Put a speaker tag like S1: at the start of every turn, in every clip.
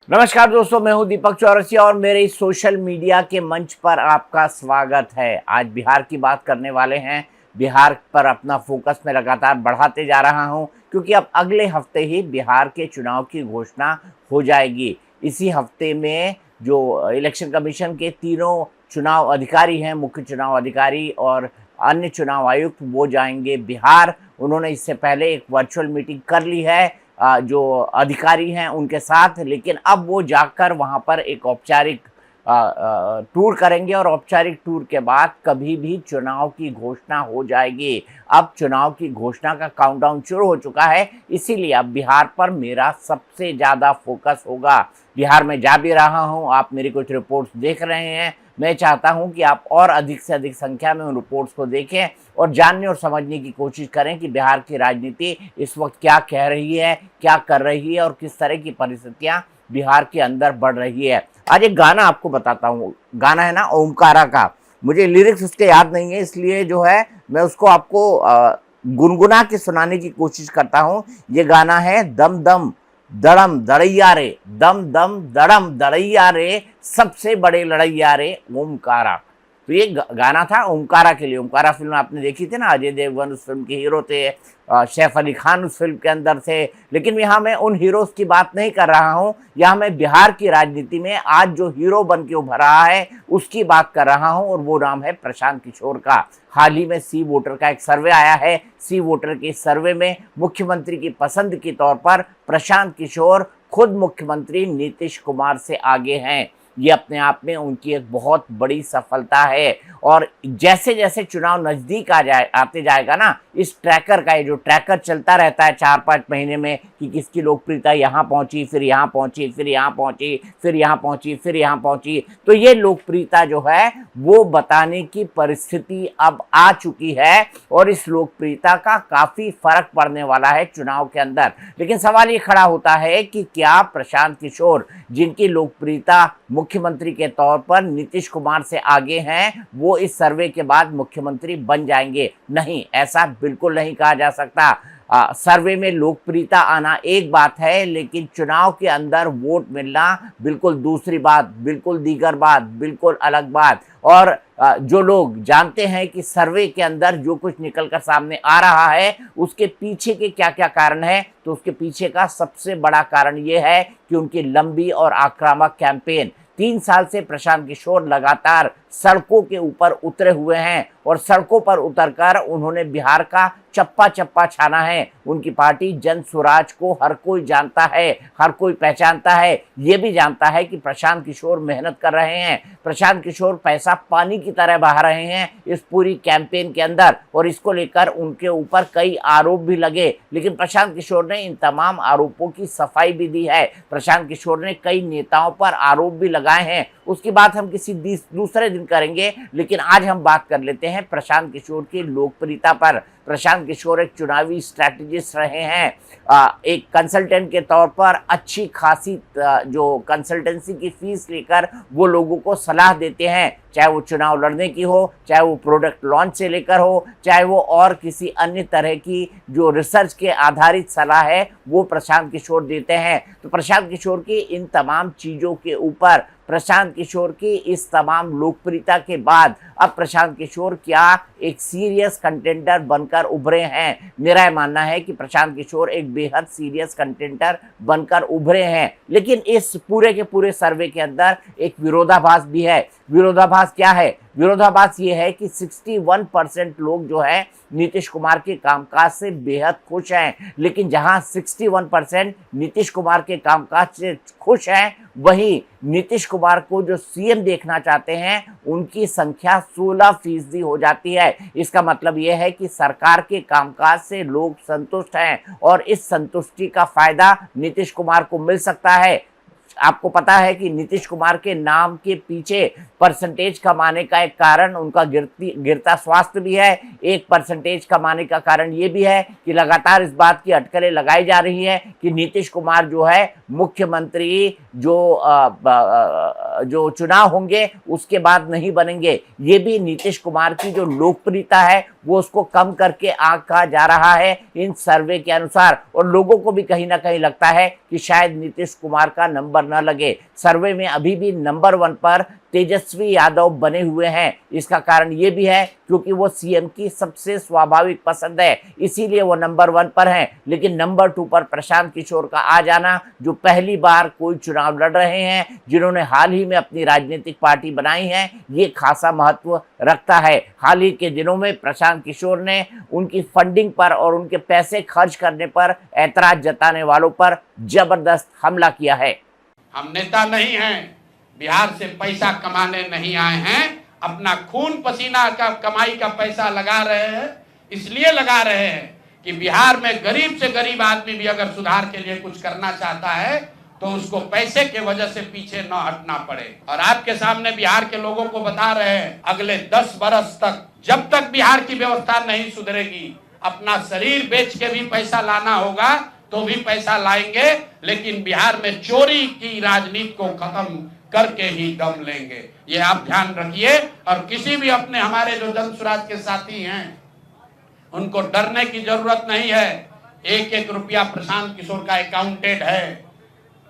S1: नमस्कार दोस्तों, मैं हूं दीपक चौरसिया और मेरे इस सोशल मीडिया के मंच पर आपका स्वागत है। आज बिहार की बात करने वाले हैं। बिहार पर अपना फोकस मैं लगातार बढ़ाते जा रहा हूं क्योंकि अब अगले हफ्ते ही बिहार के चुनाव की घोषणा हो जाएगी। इसी हफ्ते में जो इलेक्शन कमीशन के तीनों चुनाव अधिकारी हैं, मुख्य चुनाव अधिकारी और अन्य चुनाव आयुक्त, वो जाएंगे बिहार। उन्होंने इससे पहले एक वर्चुअल मीटिंग कर ली है जो अधिकारी हैं उनके साथ, लेकिन अब वो जाकर वहाँ पर एक औपचारिक टूर करेंगे और औपचारिक टूर के बाद कभी भी चुनाव की घोषणा हो जाएगी। अब चुनाव की घोषणा का काउंटडाउन शुरू हो चुका है, इसीलिए अब बिहार पर मेरा सबसे ज़्यादा फोकस होगा। बिहार में जा भी रहा हूँ, आप मेरी कुछ रिपोर्ट्स देख रहे हैं। मैं चाहता हूं कि आप और अधिक से अधिक संख्या में उन रिपोर्ट्स को देखें और जानने और समझने की कोशिश करें कि बिहार की राजनीति इस वक्त क्या कह रही है, क्या कर रही है और किस तरह की परिस्थितियां बिहार के अंदर बढ़ रही है। आज एक गाना आपको बताता हूँ। गाना है ना ओमकारा का। मुझे लिरिक्स उसके याद नहीं है, इसलिए जो है मैं उसको आपको गुनगुना के सुनाने की कोशिश करता हूँ। ये गाना है दम दम दड़म दड़ैया रे, दम दम दड़म दड़ैया रे, सबसे बड़े लड़ैया रे ओमकारा। तो ये गाना था ओमकारा के लिए। ओमकारा फिल्म आपने देखी थी ना, अजय देवगन उस फिल्म के हीरो थे, सैफ अली खान उस फिल्म के अंदर थे। लेकिन यहाँ मैं उन हीरोज की बात नहीं कर रहा हूँ, यहाँ मैं बिहार की राजनीति में आज जो हीरो बन के उभर रहा है उसकी बात कर रहा हूँ, और वो नाम है प्रशांत किशोर का। हाल ही में सी वोटर का एक सर्वे आया है। सी वोटर के सर्वे में मुख्यमंत्री की पसंद के तौर पर प्रशांत किशोर खुद मुख्यमंत्री नीतीश कुमार से आगे हैं। ये अपने आप में उनकी एक बहुत बड़ी सफलता है। और जैसे जैसे चुनाव नज़दीक आते जाएगा ना, इस ट्रैकर का, ये जो ट्रैकर चलता रहता है 4-5 महीने में कि किसकी लोकप्रियता यहाँ पहुँची, फिर यहाँ पहुँची, फिर यहाँ पहुँची, फिर यहाँ पहुँची, फिर यहाँ पहुँची, तो ये लोकप्रियता जो है वो बताने की परिस्थिति अब आ चुकी है और इस लोकप्रियता का काफ़ी फर्क पड़ने वाला है चुनाव के अंदर। लेकिन सवाल ये खड़ा होता है कि क्या प्रशांत किशोर, जिनकी लोकप्रियता मुख्यमंत्री के तौर पर नीतीश कुमार से आगे हैं, वो इस सर्वे के बाद मुख्यमंत्री बन जाएंगे? नहीं, ऐसा बिल्कुल नहीं कहा जा सकता। सर्वे में लोकप्रियता आना एक बात है, लेकिन चुनाव के अंदर वोट मिलना बिल्कुल दूसरी बात, बिल्कुल दीगर बात, बिल्कुल अलग बात। और जो लोग जानते हैं कि सर्वे के अंदर जो कुछ निकल कर सामने आ रहा है उसके पीछे के क्या क्या कारण है, तो उसके पीछे का सबसे बड़ा कारण ये है कि उनकी लंबी और आक्रामक कैंपेन। 3 साल से प्रशांत किशोर लगातार सड़कों के ऊपर उतरे हुए हैं और सड़कों पर उतरकर उन्होंने बिहार का चप्पा चप्पा छाना है। उनकी पार्टी जन स्वराज को हर कोई जानता है, हर कोई पहचानता है। ये भी जानता है कि प्रशांत किशोर मेहनत कर रहे हैं, प्रशांत किशोर पैसा पानी की तरह बहा रहे हैं इस पूरी कैंपेन के अंदर, और इसको लेकर उनके ऊपर कई आरोप भी लगे। लेकिन प्रशांत किशोर ने इन तमाम आरोपों की सफाई भी दी है। प्रशांत किशोर ने कई नेताओं पर आरोप भी लगाए हैं, उसकी बात हम किसी दूसरे दिन करेंगे। लेकिन आज हम बात कर लेते हैं प्रशांत किशोर की लोकप्रियता पर। प्रशांत किशोर एक चुनावी स्ट्रैटेजिस्ट रहे हैं। एक कंसल्टेंट के तौर पर अच्छी खासी जो कंसल्टेंसी की फीस लेकर वो लोगों को सलाह देते हैं, चाहे वो चुनाव लड़ने की हो, चाहे वो प्रोडक्ट लॉन्च से लेकर हो, चाहे वो और किसी अन्य तरह की जो रिसर्च के आधारित सलाह है वो प्रशांत किशोर देते हैं। तो प्रशांत किशोर की इन तमाम चीज़ों के ऊपर, प्रशांत किशोर की इस तमाम लोकप्रियता के बाद अब प्रशांत किशोर क्या एक सीरियस कंटेंडर बनकर उभरे हैं? मेरा यह मानना है कि प्रशांत किशोर एक बेहद सीरियस कंटेंडर बनकर उभरे हैं। लेकिन इस पूरे के पूरे सर्वे के अंदर एक विरोधाभास भी है। विरोधाभास क्या है? विरोधाभास ये है कि 61% लोग जो है नीतीश कुमार के कामकाज से बेहद खुश हैं। लेकिन जहां 61% नीतीश कुमार के कामकाज से खुश हैं, वहीं नीतीश कुमार को जो सीएम देखना चाहते हैं उनकी संख्या 16% हो जाती है। इसका मतलब यह है कि सरकार के कामकाज से लोग संतुष्ट हैं और इस संतुष्टि का फायदा नीतीश कुमार को मिल सकता है। आपको पता है कि नीतीश कुमार के नाम के पीछे परसेंटेज कमाने का एक कारण उनका गिरता स्वास्थ्य भी है। एक परसेंटेज कमाने का कारण ये भी है कि लगातार इस बात की अटकलें लगाई जा रही है कि नीतीश कुमार जो है मुख्यमंत्री जो जो चुनाव होंगे उसके बाद नहीं बनेंगे। ये भी नीतीश कुमार की जो लोकप्रियता है वो उसको कम करके आंका जा रहा है इन सर्वे के अनुसार। और लोगों को भी कहीं ना कहीं लगता है कि शायद नीतीश कुमार का नंबर न लगे। सर्वे में अभी भी नंबर 1 पर तेजस्वी यादव बने हुए हैं। इसका कारण ये भी है क्योंकि वो सीएम की सबसे स्वाभाविक पसंद है, इसीलिए वो नंबर 1 पर हैं। लेकिन नंबर 2 पर प्रशांत किशोर का आ जाना, जो पहली बार कोई चुनाव लड़ रहे हैं, जिन्होंने हाल ही में अपनी राजनीतिक पार्टी बनाई है, ये खासा महत्व रखता है। हाल ही के दिनों में प्रशांत किशोर ने उनकी फंडिंग पर और उनके पैसे खर्च करने पर ऐतराज जताने वालों पर जबरदस्त हमला किया है।
S2: हम नेता नहीं हैं, बिहार से पैसा कमाने नहीं आए हैं, अपना खून पसीना का कमाई का पैसा लगा रहे हैं। इसलिए लगा रहे हैं कि बिहार में गरीब से गरीब आदमी भी अगर सुधार के लिए कुछ करना चाहता है तो उसको पैसे के वजह से पीछे न हटना पड़े। और आपके सामने बिहार के लोगों को बता रहे हैं, अगले 10 बरस तक जब तक बिहार की व्यवस्था नहीं सुधरेगी, अपना शरीर बेच के भी पैसा लाना होगा तो भी पैसा लाएंगे, लेकिन बिहार में चोरी की राजनीति को खत्म करके ही दम लेंगे। ये आप ध्यान रखिए। और किसी भी अपने हमारे जो जन सुराज के साथी हैं उनको डरने की जरूरत नहीं है। 1-1 रुपया प्रशांत किशोर का अकाउंटेड है,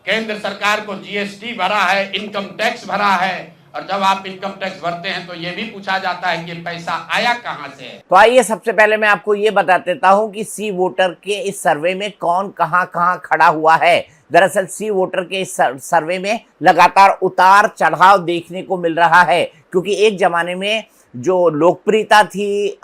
S2: केंद्र सरकार को जीएसटी भरा है, इनकम टैक्स भरा है। और जब आप इनकम टैक्स भरते हैं तो ये भी पूछा जाता है कि पैसा आया कहां से है।
S1: तो आइए सबसे पहले मैं आपको ये बता देता हूं कि सी वोटर के इस सर्वे में कौन कहां कहां खड़ा हुआ है। दरअसल सी वोटर के इस सर्वे में लगातार उतार चढ़ाव देखने को मिल रहा है, क्योंकि एक जमाने में जो लोकप्रियता थी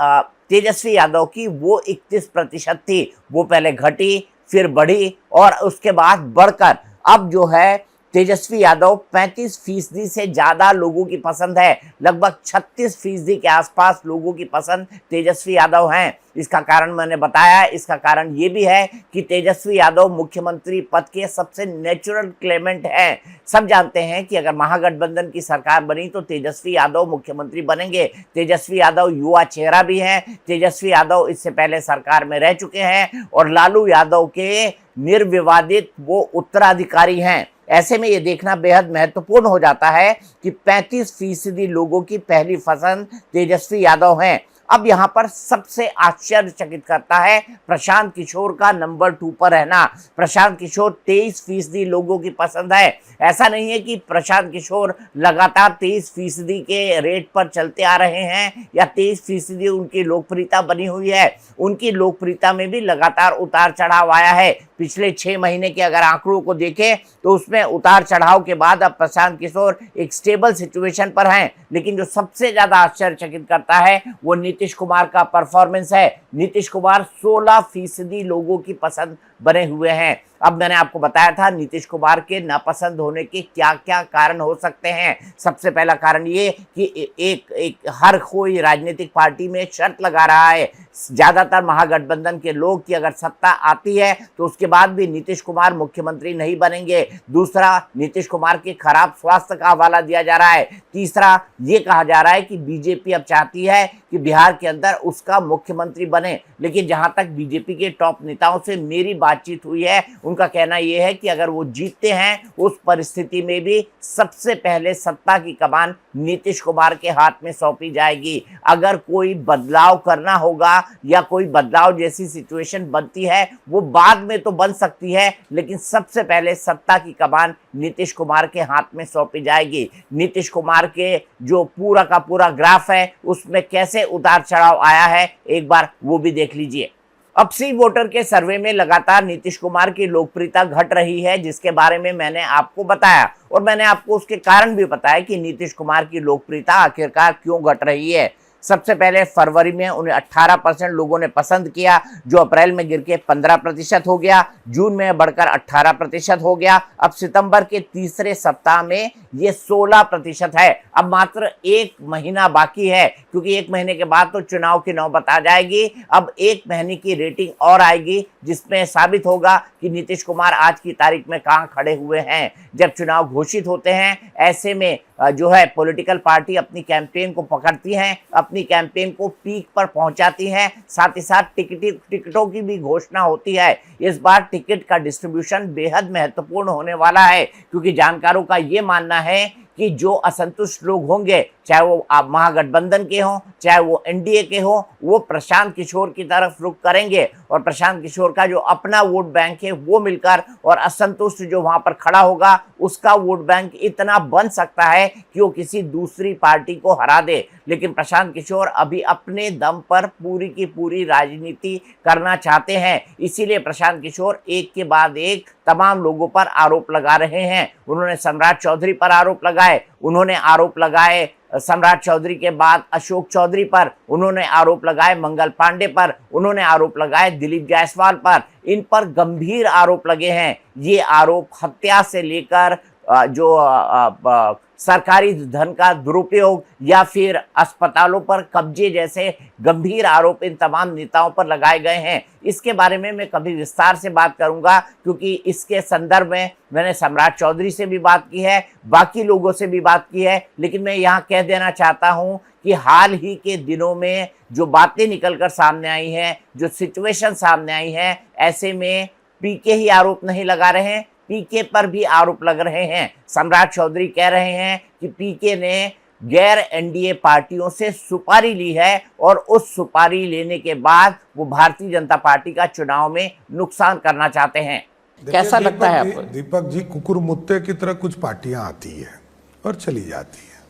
S1: तेजस्वी यादव की वो 31% थी, वो पहले घटी फिर बढ़ी और उसके बाद बढ़कर अब जो है तेजस्वी यादव 35% से ज़्यादा लोगों की पसंद है। लगभग 36% के आसपास लोगों की पसंद तेजस्वी यादव हैं। इसका कारण मैंने बताया, इसका कारण ये भी है कि तेजस्वी यादव मुख्यमंत्री पद के सबसे नेचुरल क्लेमेंट हैं। सब जानते हैं कि अगर महागठबंधन की सरकार बनी तो तेजस्वी यादव मुख्यमंत्री बनेंगे। तेजस्वी यादव युवा चेहरा भी हैं, तेजस्वी यादव इससे पहले सरकार में रह चुके हैं और लालू यादव के निर्विवादित वो उत्तराधिकारी हैं। ऐसे में ये देखना बेहद महत्वपूर्ण हो जाता है कि 35% लोगों की पहली पसंद तेजस्वी यादव हैं। अब यहाँ पर सबसे आश्चर्यचकित करता है प्रशांत किशोर का नंबर 2 पर रहना। प्रशांत किशोर 23% लोगों की पसंद है। ऐसा नहीं है कि प्रशांत किशोर लगातार 23% के रेट पर चलते आ रहे हैं या 23% उनकी लोकप्रियता बनी हुई है। उनकी लोकप्रियता में भी लगातार उतार चढ़ाव आया है। पिछले 6 महीने के अगर आंकड़ों को देखें तो उसमें उतार चढ़ाव के बाद अब प्रशांत किशोर एक स्टेबल सिचुएशन पर हैं। लेकिन जो सबसे ज्यादा आश्चर्यचकित करता है वो नीतीश कुमार का परफॉर्मेंस है। नीतीश कुमार 16% लोगों की पसंद बने हुए हैं। अब मैंने आपको बताया था नीतीश कुमार के नापसंद होने के क्या क्या कारण हो सकते हैं। सबसे पहला कारण ये कि एक हर कोई राजनीतिक पार्टी में शर्त लगा रहा है, ज्यादातर महागठबंधन के लोग, कि अगर सत्ता आती है तो उसके बाद भी नीतीश कुमार मुख्यमंत्री नहीं बनेंगे। दूसरा, नीतीश कुमार के खराब स्वास्थ्य का हवाला दिया जा रहा है। तीसरा, ये कहा जा रहा है कि बीजेपी अब चाहती है कि बिहार के अंदर उसका मुख्यमंत्री बने। लेकिन जहां तक बीजेपी के टॉप नेताओं से मेरी बातचीत हुई है, उनका कहना यह है कि अगर वो जीतते हैं उस परिस्थिति में भी सबसे पहले सत्ता की कमान नीतीश कुमार के हाथ में सौंपी जाएगी। अगर कोई बदलाव करना होगा या कोई बदलाव जैसी सिचुएशन बनती है वो बाद में तो बन सकती है, लेकिन सबसे पहले सत्ता की कमान नीतीश कुमार के हाथ में सौंपी जाएगी। नीतीश कुमार के जो पूरा का पूरा ग्राफ है उसमें कैसे उतार चढ़ाव आया है एक बार वो भी देख लीजिए। अब सी वोटर के सर्वे में लगातार नीतीश कुमार की लोकप्रियता घट रही है, जिसके बारे में मैंने आपको बताया और मैंने आपको उसके कारण भी बताया कि नीतीश कुमार की लोकप्रियता आखिरकार क्यों घट रही है। सबसे पहले फरवरी में उन्हें 18% लोगों ने पसंद किया, जो अप्रैल में गिर के 15% हो गया, जून में बढ़कर 18% हो गया, अब सितंबर के तीसरे सप्ताह में ये 16% है। अब मात्र 1 महीना बाकी है, क्योंकि 1 महीने के बाद तो चुनाव की नौबत आ जाएगी। अब 1 महीने की रेटिंग और आएगी, जिसमें साबित होगा कि नीतीश कुमार आज की तारीख में कहाँ खड़े हुए हैं। जब चुनाव घोषित होते हैं, ऐसे में जो है पॉलिटिकल पार्टी अपनी कैंपेन को पकड़ती हैं, अपनी कैंपेन को पीक पर पहुंचाती हैं, साथ ही साथ टिकटों की भी घोषणा होती है। इस बार टिकट का डिस्ट्रीब्यूशन बेहद महत्वपूर्ण होने वाला है, क्योंकि जानकारों का ये मानना है कि जो असंतुष्ट लोग होंगे, चाहे वो महागठबंधन के हों, चाहे वो एनडीए के हों, वो प्रशांत किशोर की तरफ रुख करेंगे और प्रशांत किशोर का जो अपना वोट बैंक है वो मिलकर, और असंतुष्ट जो वहां पर खड़ा होगा उसका वोट बैंक इतना बन सकता है कि वो किसी दूसरी पार्टी को हरा दे। लेकिन प्रशांत किशोर अभी अपने दम पर पूरी की पूरी राजनीति करना चाहते हैं, इसीलिए प्रशांत किशोर एक के बाद एक तमाम लोगों पर आरोप लगा रहे हैं। उन्होंने सम्राट चौधरी पर आरोप लगाए, उन्होंने आरोप लगाए सम्राट चौधरी के बाद अशोक चौधरी पर, उन्होंने आरोप लगाए मंगल पांडे पर, उन्होंने आरोप लगाए दिलीप जायसवाल पर। इन पर गंभीर आरोप लगे हैं। ये आरोप हत्या से लेकर जो सरकारी धन का दुरुपयोग या फिर अस्पतालों पर कब्जे जैसे गंभीर आरोप इन तमाम नेताओं पर लगाए गए हैं। इसके बारे में मैं कभी विस्तार से बात करूंगा, क्योंकि इसके संदर्भ में मैंने सम्राट चौधरी से भी बात की है, बाकी लोगों से भी बात की है। लेकिन मैं यहाँ कह देना चाहता हूँ कि हाल ही के दिनों में जो बातें निकलकर सामने आई हैं, जो सिचुएशन सामने आई है, ऐसे में पीके ही आरोप नहीं लगा रहे हैं, पीके पर भी आरोप लग रहे हैं। सम्राट चौधरी कह रहे हैं कि पीके ने गैर एनडीए पार्टियों से सुपारी ली है और उस सुपारी लेने के बाद वो भारतीय जनता पार्टी का चुनाव में नुकसान करना चाहते हैं। कैसा लगता है आपको?
S3: दीपक जी, कुकुर मुत्ते की तरह कुछ पार्टियां आती है और चली जाती है,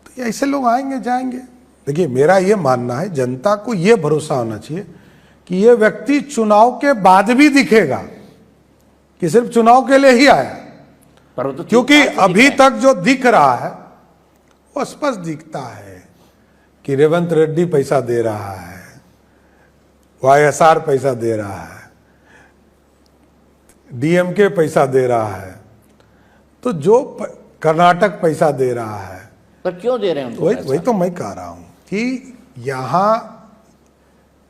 S3: तो ऐसे लोग आएंगे जाएंगे। देखिए, मेरा ये मानना है, जनता को ये भरोसा होना चाहिए कि ये व्यक्ति चुनाव के बाद भी दिखेगा, कि सिर्फ चुनाव के लिए ही आया। क्योंकि अभी तक जो दिख रहा है वो स्पष्ट दिखता है कि रेवंत रेड्डी पैसा दे रहा है, वाईएसआर पैसा दे रहा है, डीएमके पैसा दे रहा है, तो जो कर्नाटक पैसा दे रहा है।
S1: पर क्यों दे रहे हैं?
S3: वही तो मैं कह रहा हूं कि यहां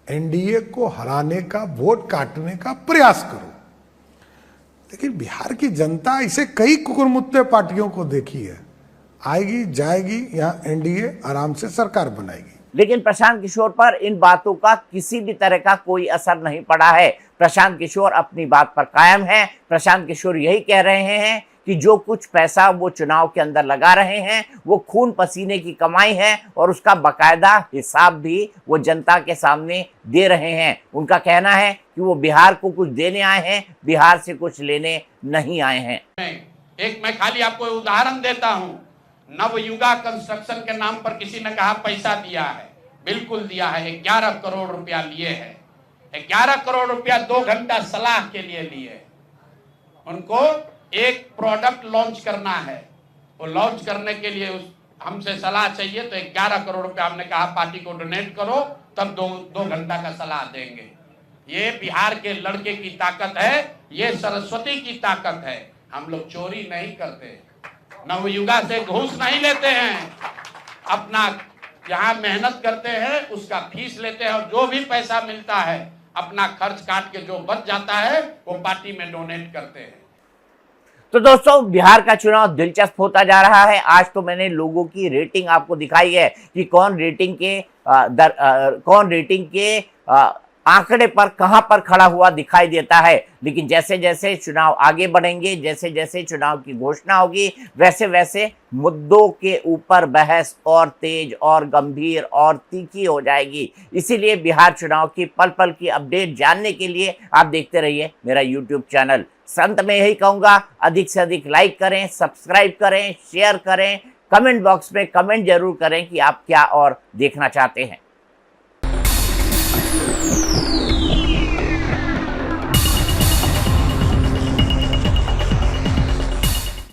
S3: एनडीए को हराने का, वोट काटने का प्रयास करो। लेकिन बिहार की जनता इसे कई कुकुरमुत्ते पार्टियों को देखी है, आएगी जाएगी, यहाँ एनडीए आराम से सरकार बनाएगी।
S1: लेकिन प्रशांत किशोर पर इन बातों का किसी भी तरह का कोई असर नहीं पड़ा है। प्रशांत किशोर अपनी बात पर कायम है। प्रशांत किशोर यही कह रहे हैं कि जो कुछ पैसा वो चुनाव के अंदर लगा रहे हैं वो खून पसीने की कमाई है और उसका बकायदा हिसाब भी वो जनता के सामने दे रहे हैं। उनका कहना है कि वो बिहार को कुछ देने आए हैं, बिहार से कुछ लेने नहीं आए हैं।
S2: एक मैं खाली आपको उदाहरण देता हूं। नवयुगा कंस्ट्रक्शन के नाम पर किसी ने कहा पैसा दिया है, बिल्कुल दिया है। 11 करोड़ रुपया लिए है। 11 करोड़ रुपया 2 घंटा सलाह के लिए लिए। उनको एक प्रोडक्ट लॉन्च करना है, वो लॉन्च करने के लिए हमसे सलाह चाहिए, तो 11 करोड़ रुपया हमने कहा पार्टी को डोनेट करो, तब 2 घंटा का सलाह देंगे। ये बिहार के लड़के की ताकत है, ये सरस्वती की ताकत है। हम लोग चोरी नहीं करते, नवयुगा से घूस नहीं लेते हैं, अपना जहां मेहनत करते हैं उसका फीस लेते हैं और जो भी पैसा मिलता है अपना खर्च काट के जो बच जाता है वो पार्टी में डोनेट करते हैं।
S1: तो दोस्तों, बिहार का चुनाव दिलचस्प होता जा रहा है। आज तो मैंने लोगों की रेटिंग आपको दिखाई है कि कौन रेटिंग के आंकड़े पर कहां पर खड़ा हुआ दिखाई देता है। लेकिन जैसे जैसे चुनाव आगे बढ़ेंगे, जैसे जैसे चुनाव की घोषणा होगी, वैसे वैसे मुद्दों के ऊपर बहस और तेज और गंभीर और तीखी हो जाएगी। इसीलिए बिहार चुनाव की पल पल की अपडेट जानने के लिए आप देखते रहिए मेरा यूट्यूब चैनल। संत में यही कहूंगा, अधिक से अधिक लाइक करें, सब्सक्राइब करें, शेयर करें, कमेंट बॉक्स में कमेंट जरूर करें कि आप क्या और देखना चाहते हैं।